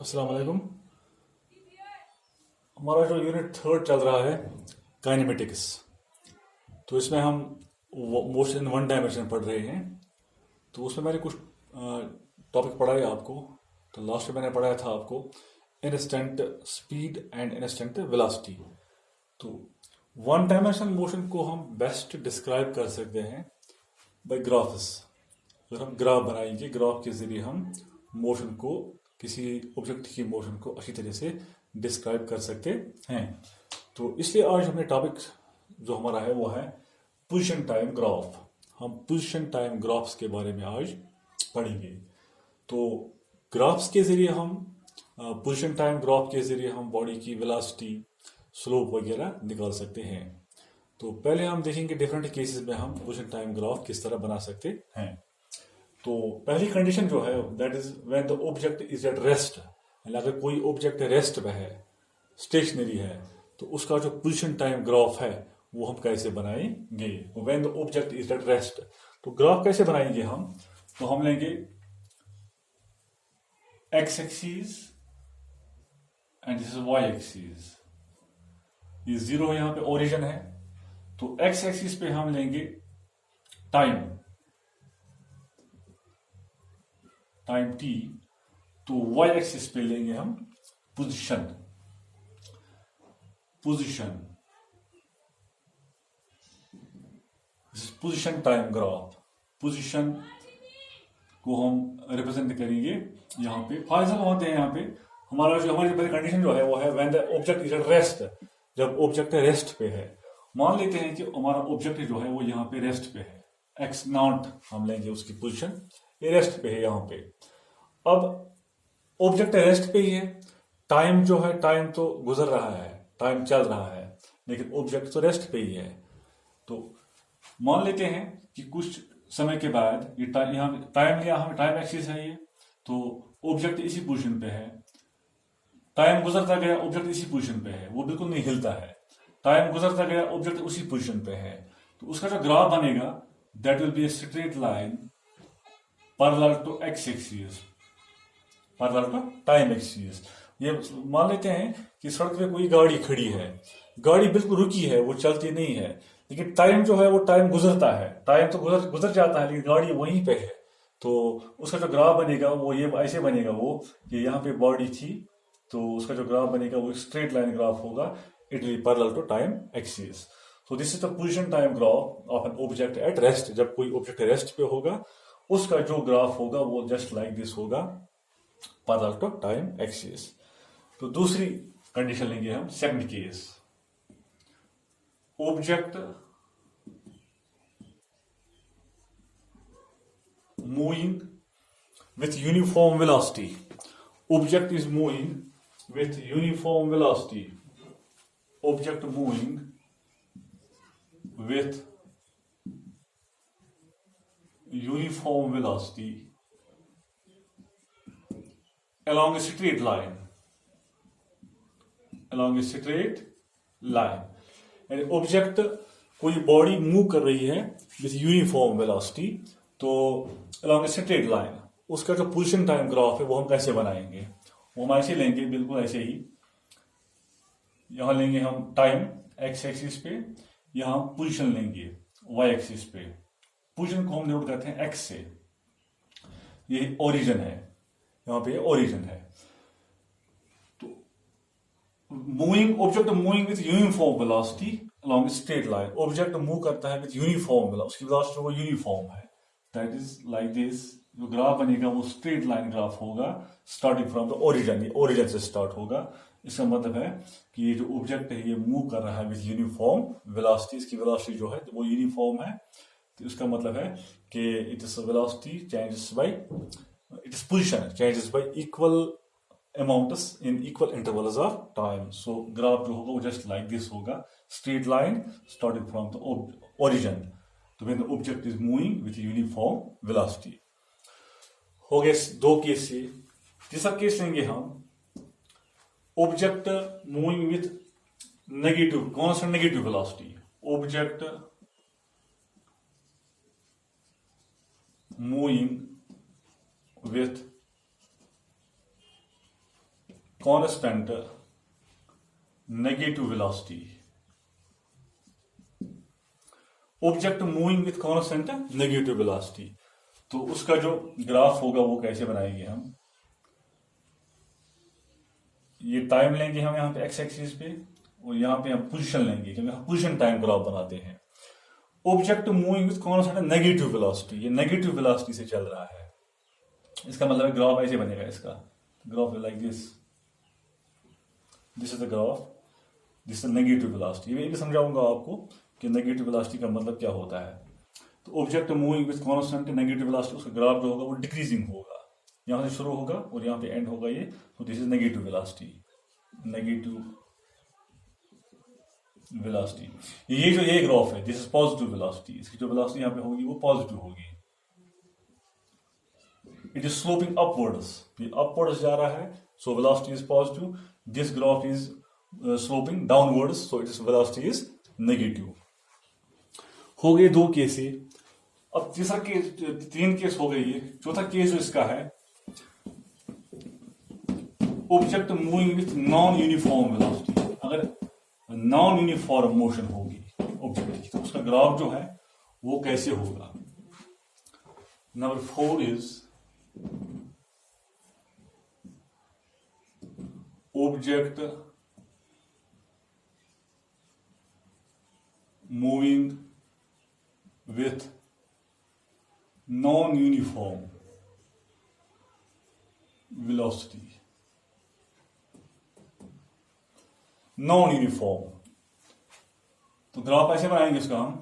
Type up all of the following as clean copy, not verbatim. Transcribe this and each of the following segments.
अस्सलाम वालेकुम। हमारा जो यूनिट थर्ड चल रहा है काइनेमेटिक्स, तो इसमें हम मोशन इन वन डायमेंशन पढ़ रहे हैं। तो उसमें मैंने कुछ टॉपिक पढ़ाए आपको। तो लास्ट में मैंने पढ़ाया था आपको instant speed and instant velocity. तो वन डायमेंशनल मोशन को हम बेस्ट डिस्क्राइब कर सकते हैं बाय ग्राफ्स। अगर हम ग्राफ बनाएंगे, ग्राफ के जरिए हम मोशन को, किसी ऑब्जेक्ट की मोशन को अच्छी तरह से डिस्क्राइब कर सकते हैं। तो इसलिए आज हमने टॉपिक जो हमारा है वो है पोजीशन टाइम ग्राफ। हम पोजीशन टाइम ग्राफ्स के बारे में आज पढ़ेंगे। तो ग्राफ्स के जरिए हम, पोजीशन टाइम ग्राफ के जरिए हम बॉडी की वेलोसिटी, स्लोप वगैरह निकाल सकते हैं। तो पहले हम देखेंगे डिफरेंट केसेस में हम पोजीशन टाइम ग्राफ किस तरह बना सकते हैं। तो पहली कंडीशन जो है that is when the object is at rest. अगर कोई ऑब्जेक्ट रेस्ट पे है, स्टेशनरी है, तो उसका जो पोजीशन टाइम ग्राफ है वो हम कैसे बनाएंगे। When the object is at rest, तो ग्राफ कैसे बनाएंगे हम। तो हम लेंगे x axis and this is y axis. ये जीरो यहां पे ओरिजिन है। तो एक्स एक्सिस पे हम लेंगे टाइम टी। तो वाई एक्सिस पे लेंगे हम position. Position time graph. Position को हम रिप्रेजेंट करेंगे यहां पे। फॉर एग्जाम्पल होते हैं यहां पे हमारी जो पहली कंडीशन जो है वो है when the object is at rest. जब ऑब्जेक्ट रेस्ट पे है, मान लेते हैं कि हमारा ऑब्जेक्ट जो है वो यहाँ पे रेस्ट पे है, एक्स नॉट हम लेंगे उसकी पोजीशन, ये रेस्ट पे है यहाँ पे। अब ऑब्जेक्ट रेस्ट पे ही है, टाइम जो है, टाइम तो गुजर रहा है, टाइम चल रहा है, लेकिन ऑब्जेक्ट तो रेस्ट पे ही है। तो मान लेते हैं कि कुछ समय के बाद ये यहाँ टाइम लिया, हमें टाइम एक्सिस है ये, तो ऑब्जेक्ट इसी पोजीशन पे है। टाइम गुजरता गया, ऑब्जेक्ट इसी पोजीशन पे है, वो बिल्कुल नहीं हिलता है। टाइम गुजरता गया, ऑब्जेक्ट उसी पोजीशन पे है। तो उसका जो ग्राफ बनेगा that will be a straight line parallel to x axis, parallel to time axis. ये मान लेते हैं कि सड़क पे कोई गाड़ी खड़ी है, गाड़ी बिल्कुल रुकी है, वो चलती नहीं है, लेकिन टाइम जो है वो टाइम गुजरता है, टाइम तो गुजर जाता है, लेकिन गाड़ी वहीं पे है। तो उसका जो ग्राफ बनेगा वो ये ऐसे बनेगा, वो कि यहाँ पे बॉडी थी, तो उसका जो ग्राफ बनेगा वो स्ट्रेट लाइन ग्राफ होगा, it will parallel to time axis. So this is the position time graph of an object at rest. जब कोई ऑब्जेक्ट रेस्ट पे होगा, उसका जो ग्राफ होगा वो जस्ट लाइक दिस होगा, पैरेलल टू टाइम एक्सिस। तो दूसरी कंडीशन लेंगे हम, second case, object moving with uniform velocity. Object is moving with uniform velocity. Object moving with uniform velocity along a straight line. Along a straight line. यानी object, कोई body move कर रही है with uniform velocity, तो along a straight line, उसका जो position time graph है वो हम कैसे बनाएंगे। वो हम ऐसे लेंगे, बिल्कुल ऐसे ही। यहां लेंगे हम टाइम एक्स एक्सिस पे, यहां पोजीशन लेंगे वाई एक्सिस पे। पोजीशन को हम नोट करते हैं एक्स से, ये ओरिजिन है, यहां पे ओरिजिन है। तो moving, object moving with uniform velocity along straight line. Object move करता है विथ यूनिफॉर्म वेलोसिटी, उसकी वेलोसिटी वो यूनिफॉर्म है, दैट इज लाइक दिस। जो ग्राफ बनेगा वो स्ट्रेट लाइन ग्राफ होगा, स्टार्टिंग फ्रॉम द ओरिजिन, ये ओरिजिन से स्टार्ट होगा। इसका मतलब है कि ये जो ऑब्जेक्ट है ये मूव कर रहा है विथ यूनिफॉर्म वेलोसिटी, इसकी वेलोसिटी जो है वो यूनिफॉर्म है। तो इसका मतलब है कि it is velocity changes by, it is position changes by equal amounts in equal intervals of time. So graph जो होगा वो जस्ट लाइक दिस होगा, straight line starting from the origin, तो when the object is moving with uniform velocity. हो गए दो case से। तीसरा केस लेंगे हम, ऑब्जेक्ट मूविंग विथ नेगेटिव, कौन सा negative velocity. Object moving with constant negative velocity, object moving with constant negative velocity, तो उसका जो ग्राफ होगा वो कैसे बनाएंगे हम? ये टाइम लेंगे हम यहाँ पे एक्स एक्सिस पे, और यहाँ पे हम पोजीशन लेंगे क्योंकि हम पोजीशन टाइम ग्राफ बनाते हैं। Object moving with constant negative velocity, ये नेगेटिव वेलोसिटी से चल रहा है, इसका मतलब ग्राफ ऐसे बनेगा। इसका graph like this is the graph, this is negative velocity. ये भी समझाऊंगा आपको कि नेगेटिव वेलोसिटी का मतलब क्या होता है। तो object moving with constant negative velocity, उसका ग्राफ जो होगा वो डिक्रीजिंग होगा, यहां से शुरू होगा और यहां पे एंड होगा ये। तो this is negative velocity, negative velocity. ये जो ये ग्राफ है दिस इज पॉजिटिव वेलोसिटी, इसकी जो वेलोसिटी यहां पे होगी वो पॉजिटिव होगी। इट इज स्लोपिंग अपवर्ड्स, ये अपवर्ड्स जा रहा है, so velocity is positive. This graph is sloping downwards, so it is velocity is negative. हो गए दो केस। अब तीसरा केस, तीन केस हो गई है। चौथा केस जो इसका है, object moving with non uniform velocity. अगर नॉन यूनिफॉर्म मोशन होगी ऑब्जेक्ट की तो उसका ग्राफ जो है वो कैसे होगा? Number 4 is object moving with non-uniform velocity, non-uniform, तो ग्राफ ऐसे बनाएंगे इसका हम।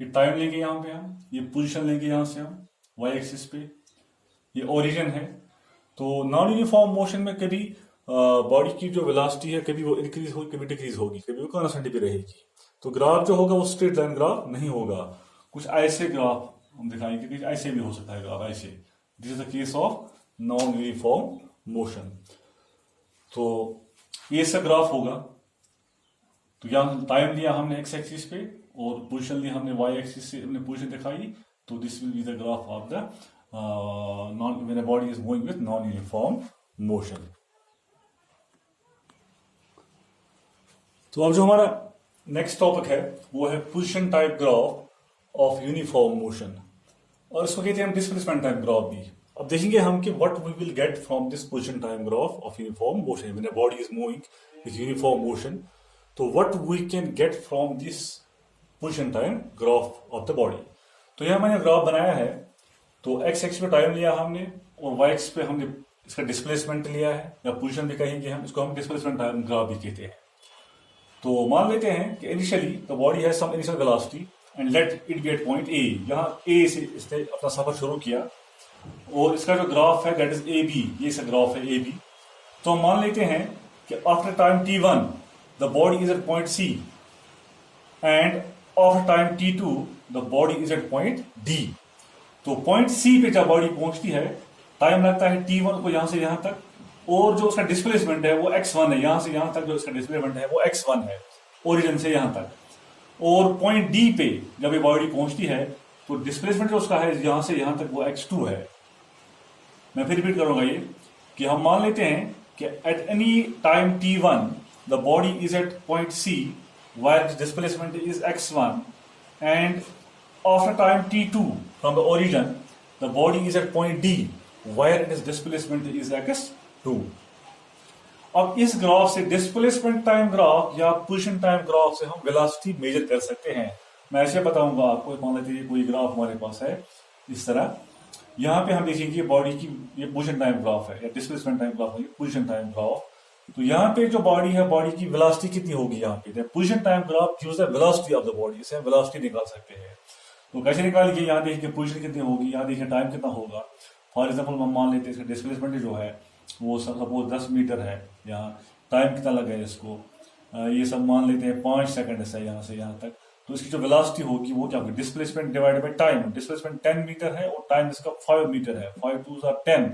कि टाइम लेंगे यहां पे हम, ये पोजीशन लेंगे यहां से हम वाई एक्सिस पे, ये ओरिजिन है। तो नॉन यूनिफॉर्म मोशन में कभी बॉडी की जो वेलोसिटी है कभी वो इंक्रीज होगी, कभी डिक्रीज होगी, कभी वो कांस्टेंट भी रहेगी। तो ग्राफ जो होगा वो स्ट्रेट लाइन ग्राफ नहीं होगा, कुछ ऐसे ग्राफ हम दिखाएंगे, कुछ ऐसे भी हो सकता है ग्राफ ऐसे। This is the case of non uniform motion. तो ये सब ग्राफ होगा। तो यहाँ टाइम लिया हमने एक्स एक्सिस पे और पोजीशन लिया हमने वाई एक्सिस से, हमने पोजीशन दिखाई। तो this will be the graph of the when a body is moving with non uniform motion. तो अब जो हमारा नेक्स्ट टॉपिक है वो है position type graph of uniform motion, और इसको कहते हैं हम डिस्प्लेसमेंट टाइप ग्राफ भी। अब देखेंगे हम कि what we will get from this position time graph of uniform motion when a body is moving with uniform motion. तो what we can get from this position time graph of the body. तो यह मैंने graph बनाया है। तो x x पे time लिया हमने और वाई एक्स पे हमने इसका डिस्प्लेसमेंट लिया है, या पोजीशन भी कहेंगे हम, इसको हम डिस्प्लेसमेंट टाइम ग्राफ भी कहते हैं। तो मान लेते हैं कि initially the body has some initial velocity and let it be at point A. यहाँ ए से इसने अपना सफर शुरू किया और इसका जो ग्राफ है दैट इज ए बी, ये इसका ग्राफ है ए बी। तो हम मान लेते हैं कि after time t1 the body is at point C and after time t2 the body is at point D. तो पॉइंट सी पे जब बॉडी पहुंचती है टाइम लगता है t1 को यहां से यहां तक, और जो उसका डिस्प्लेसमेंट है वो x1 है, यहां से यहां तक जो इसका डिस्प्लेसमेंट है वो x1 है ओरिजिन से यहां तक। और पॉइंट डी पे जब ये बॉडी पहुंचती है तो डिस्प्लेसमेंट जो उसका है यहां से यहां तक वो x2 है। मैं फिर रिपीट करूंगा ये कि हम मान लेते हैं कि at any time t1 the body is at point c while its displacement is x1 and after time t2 from the origin the body is at point d where its displacement is x2। अब इस graph से displacement time graph या position time graph से हम velocity major कर सकते हैं। मैं ऐसे बताऊंगा आपको। मान लेते हैं कोई ग्राफ हमारे पास है इस तरह, यहाँ पे हम देखेंगे बॉडी की ये पोजीशन टाइम ग्राफ है या डिस्प्लेसमेंट टाइम ग्राफ है, पोजीशन टाइम ग्राफ। तो यहाँ पे जो बॉडी है बॉडी की वेलोसिटी कितनी होगी यहाँ पे, position time graph gives the velocity of the body, इसे वेलोसिटी निकाल सकते हैं। तो कैसे निकालिए, यहाँ देखिए पोजीशन कितनी होगी, यहाँ देखिए टाइम कितना होगा। फॉर एग्जाम्पल हम मान लेते हैं इसका डिस्प्लेसमेंट जो है वो सपोज 10 मीटर है, यहाँ टाइम कितना लगा है इसको, ये सब मान लेते हैं 5 सेकंड है यहाँ से यहाँ तक। तो इसकी जो वेलोसिटी होगी वो क्या होगी, displacement divided by time. Displacement 10 metre है और टाइम इसका 5 मीटर है, 5 2 10,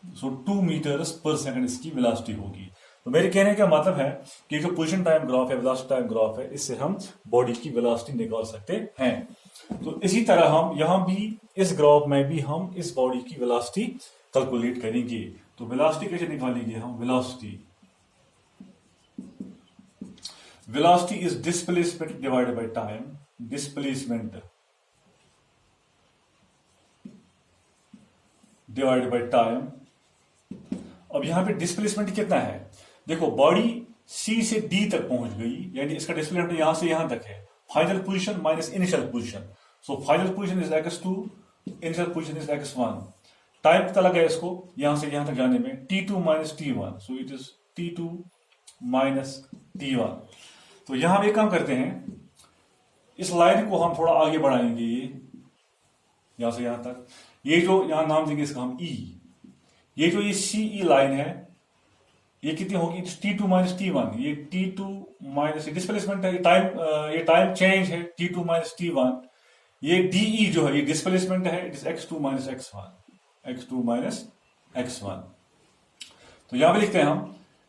सो 2 मीटर्स पर सेकंड इसकी वेलोसिटी होगी। तो मेरे कहने का मतलब है कि जो पोजीशन टाइम ग्राफ है, वेलोसिटी टाइम ग्राफ है, इससे हम बॉडी की वेलोसिटी निकाल सकते हैं। तो इसी तरह हम यहां भी इस ग्राफ में भी हम इस बॉडी की वेलोसिटी कैलकुलेट करेंगे। तो वेलोसिटी कैसे निकालेंगे हम? Velocity is displacement divided by time. Displacement divided by time. अब यहां पे डिस्प्लेसमेंट कितना है? देखो बॉडी सी से डी तक पहुंच गई, यानी इसका डिस्प्लेसमेंट यहां से यहां तक है। Final position minus initial position. So final position is x2, initial position is x1। Time कितना लगा इसको यहां से यहां तक जाने में? t2 minus t1। So it is t2 minus t1। तो यहां एक काम करते हैं, इस लाइन को हम थोड़ा आगे बढ़ाएंगे, यहां से यहां तक। ये जो यहां नाम देंगे इसका हम E। ये जो ये CE लाइन है, ये कितनी होगी? T2 minus T1। ये T2 माइनस डिस्प्लेसमेंट है, ये टाइम चेंज है, T2 माइनस T1। ये DE जो है ये डिस्प्लेसमेंट है, it is x2 minus x1। x2 minus x1। तो यहां पे लिखते हैं हम,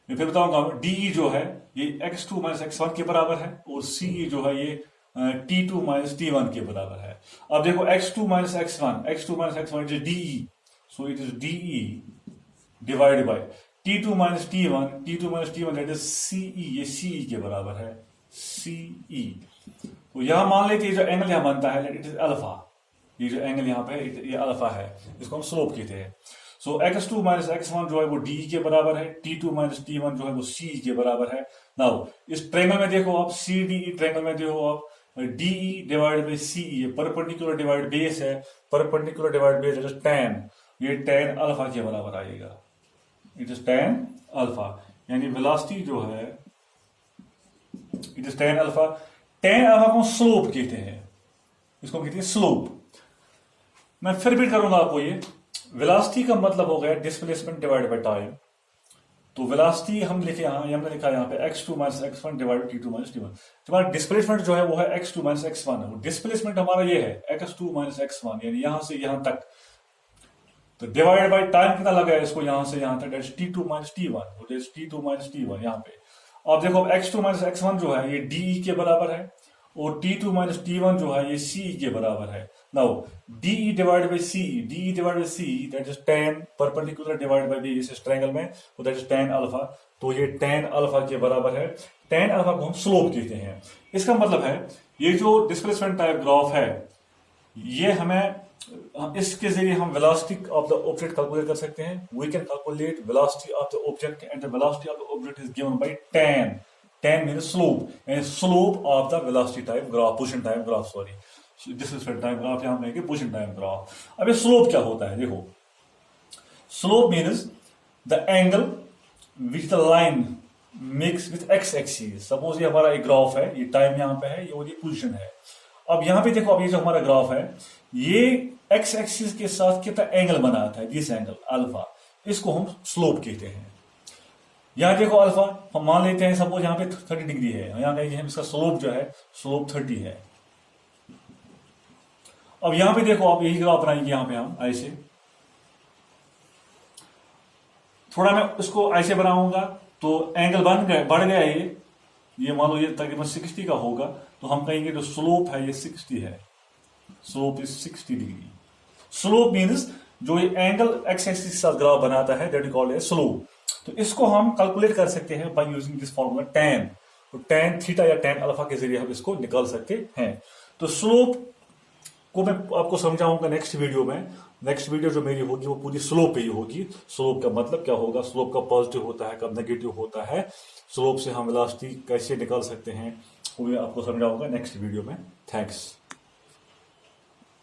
मैं फिर बताऊंगा, DE जो है ये x2 माइनस x1 के बराबर है, और CE जो है ये T2 माइनस T1 के बराबर है। अब देखो x2 minus x1, x2 minus x1 it is DE। So it is DE divide by T2 minus T1, T2 minus T1 that is CE। ये CE के बराबर है, CE। तो यहां मान लेते हैं जो एंगल यहां बनता है इट इज अल्फा। ये जो एंगल यहां पे ये अल्फा है, इसको हम स्लोप कहते हैं। सो x2 माइनस x1 जो है वो DE के बराबर है, T2 माइनस T1 जो है वो CE के बराबर है। नाउ इस ट्रायंगल में देखो आप, CDE ट्रायंगल में देखो आप, DE divide by CE, perpendicular divide base है, perpendicular divide base is tan। ये tan अल्फा के बराबर आएगा, इट इज tan अल्फा। यानी वेलोसिटी जो है इट इज tan अल्फा। tan अल्फा को स्लोप कहते हैं, इसको कहते हैं स्लोप। मैं फिर भी करूंगा आपको, ये वेलोसिटी का मतलब हो गया डिस्प्लेसमेंट डिवाइड बाय टाइम। तो वेलोसिटी हम लिखे यहां, हमने लिखा यहां पे x2 minus x1 divide T2 minus T1। तुम्हारा डिस्प्लेसमेंट जो है वो है x2 माइनस x1 है। डिस्प्लेसमेंट हमारा ये है x2 माइनस x1, यानी यहां से यहां तक। तो डिवाइड बाय टाइम कितना लगा है इसको यहां से यहां तक? That is T2 minus T1, that is T2 minus T1 यहां पे। अब देखो x2 माइनस x1 जो है ये DE के बराबर है, और T2 माइनस T1 जो है ये CE के बराबर है। Now DE divide by CE, DE divide by CE that is tan perpendicular divide by base इस ट्रायंगल में, तो दैट इज tan अल्फा। तो ये tan अल्फा के बराबर है। tan अल्फा को हम स्लोप कहते हैं। इसका मतलब है ये जो डिस्प्लेसमेंट टाइप ग्राफ है, ये हमें इसके जरिए हम velocity of the object calculate कर सकते हैं। We can calculate velocity of the object, and the velocity of the object is given by tan। tan means slope, यानी slope of the velocity type graph, position time graph, sorry displacement time graph यहां पे position time graph. अब ये slope क्या होता है? देखो, slope means the angle which the line makes with x axis. Suppose ये हमारा एक ग्राफ है, ये टाइम यहां पे है, ये पोजीशन है। अब यहां पे देखो, अब ये जो हमारा ग्राफ है, ये x एक्सिस के साथ कितना एंगल बनाता है, दिस एंगल अल्फा, इसको हम स्लोप कहते हैं। यहां देखो अल्फा हम मान लेते हैं, सपोज यहां पे 30 डिग्री है, यहां कहेंगे हम इसका स्लोप जो है स्लोप 30 है। अब यहां पे देखो आप, यही ग्राफ बनाएंगे यहां पे हम ऐसे, थोड़ा मैं इसको ऐसे बनाऊंगा तो एंगल बढ़ गया ये मान लो ये तकरीबन 60 का होगा, तो हम कहेंगे जो स्लोप है ये 60 है, slope is 60 degree. Slope means जो ये एंगल x एक्सिस के साथ ग्राफ बनाता है, that is called as slope. तो इसको हम कैलकुलेट कर सकते हैं by using this formula tan। तो tan थीटा या tan अल्फा के जरिए हम इसको निकाल सकते हैं। तो स्लोप को मैं आपको समझाऊंगा नेक्स्ट वीडियो में। नेक्स्ट वीडियो जो मेरी होगी वो पूरी स्लोप पे ही होगी। स्लोप का मतलब क्या होगा, स्लोप का पॉजिटिव होता है, कब नेगेटिव होता है, स्लोप से हम वेलोसिटी कैसे निकाल सकते हैं, वो मैं आपको समझाऊंगा नेक्स्ट वीडियो में। थैंक्स।